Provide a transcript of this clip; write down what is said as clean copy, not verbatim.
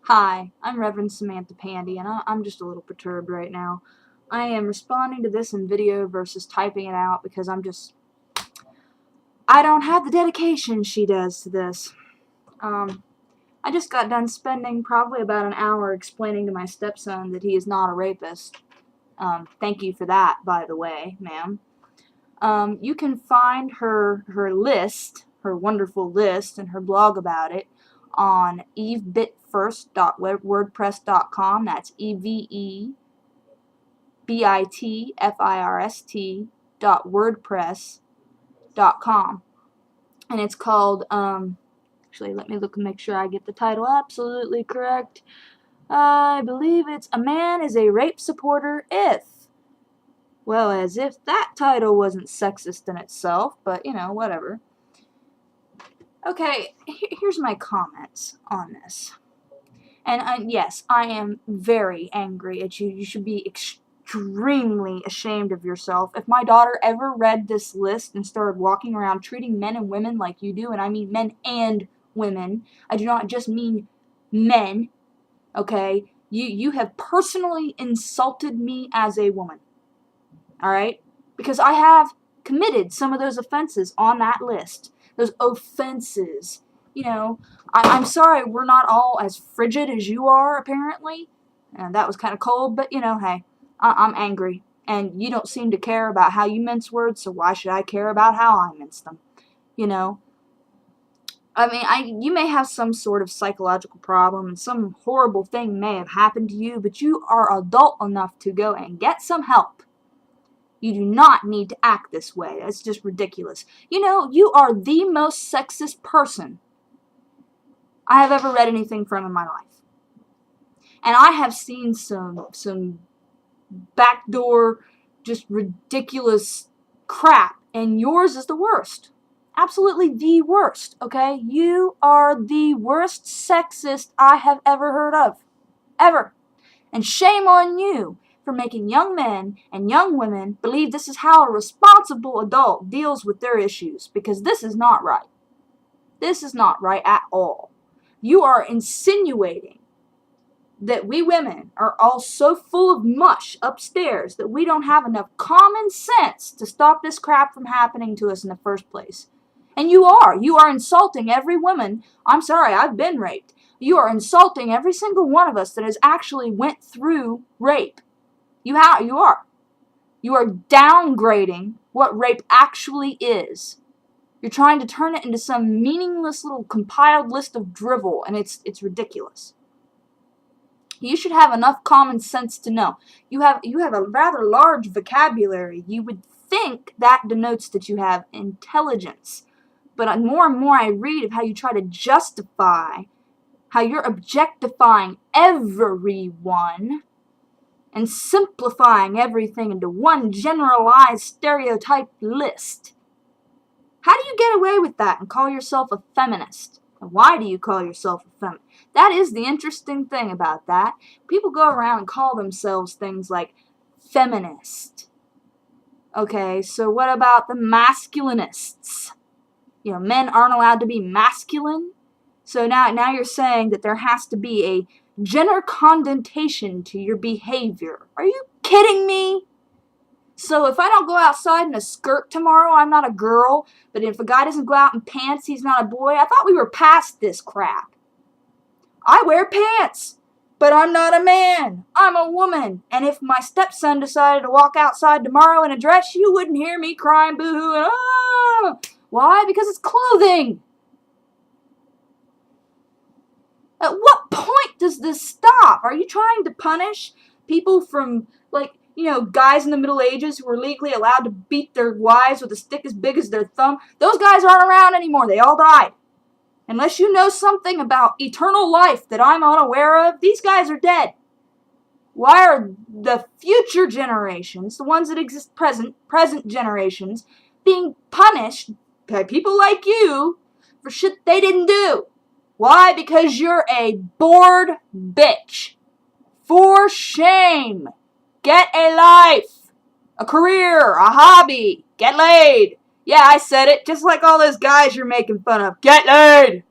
Hi, I'm Reverend Samantha Pandy, and I'm just a little perturbed right now. I am responding to this in video versus typing it out because I don't have the dedication she does to this. I just got done spending probably about an hour explaining to my stepson that he is not a rapist. Thank you for that, by the way, ma'am. You can find her list, her wonderful list, and her blog about it on evebitfirst.wordpress.com. That's evebitfirst.wordpress.com. And it's called, actually, let me look and make sure I get the title absolutely correct. I believe it's A Man is a Rape Supporter If. Well, as if that title wasn't sexist in itself, but, whatever. Okay, here's my comments on this. And yes, I am very angry at you. You should be extremely ashamed of yourself. If my daughter ever read this list and started walking around treating men and women like you do, and I mean men and women, I do not just mean men, okay? You have personally insulted me as a woman, alright? Because I have committed some of those offenses on that list. Those offenses. I'm sorry we're not all as frigid as you are, apparently. And that was kind of cold, but, hey, I'm angry. And you don't seem to care about how you mince words, so why should I care about how I mince them? I mean, you may have some sort of psychological problem and some horrible thing may have happened to you, but you are adult enough to go and get some help. You do not need to act this way. That's just ridiculous. You are the most sexist person I have ever read anything from in my life. And I have seen some backdoor, just ridiculous crap, and yours is the worst. Absolutely the worst, okay? You are the worst sexist I have ever heard of. Ever. And shame on you for making young men and young women believe this is how a responsible adult deals with their issues, because this is not right. This is not right at all. You are insinuating that we women are all so full of mush upstairs that we don't have enough common sense to stop this crap from happening to us in the first place. And you are. You are insulting every woman. I'm sorry, I've been raped. You are insulting every single one of us that has actually went through rape. You are. You are downgrading what rape actually is. You're trying to turn it into some meaningless little compiled list of drivel, and it's ridiculous. You should have enough common sense to know. You have a rather large vocabulary. You would think that denotes that you have intelligence. But more and more I read of how you try to justify how you're objectifying everyone and simplifying everything into one generalized stereotyped list. How do you get away with that and call yourself a feminist? And why do you call yourself a feminist? That is the interesting thing about that. People go around and call themselves things like feminist. Okay, so what about the masculinists? Men aren't allowed to be masculine? So now you're saying that there has to be a gender connotation to your behavior. Are you kidding me? So if I don't go outside in a skirt tomorrow, I'm not a girl. But if a guy doesn't go out in pants, he's not a boy. I thought we were past this crap. I wear pants, but I'm not a man. I'm a woman. And if my stepson decided to walk outside tomorrow in a dress, you wouldn't hear me crying boo-hoo and ah. Why? Because it's clothing. At what point does this stop? Are you trying to punish people from, guys in the Middle Ages who were legally allowed to beat their wives with a stick as big as their thumb? Those guys aren't around anymore. They all died. Unless you know something about eternal life that I'm unaware of, these guys are dead. Why are the future generations, the ones that exist present generations, being punished by people like you for shit they didn't do? Why? Because you're a bored bitch. For shame. Get a life. A career. A hobby. Get laid. Yeah, I said it. Just like all those guys you're making fun of. Get laid.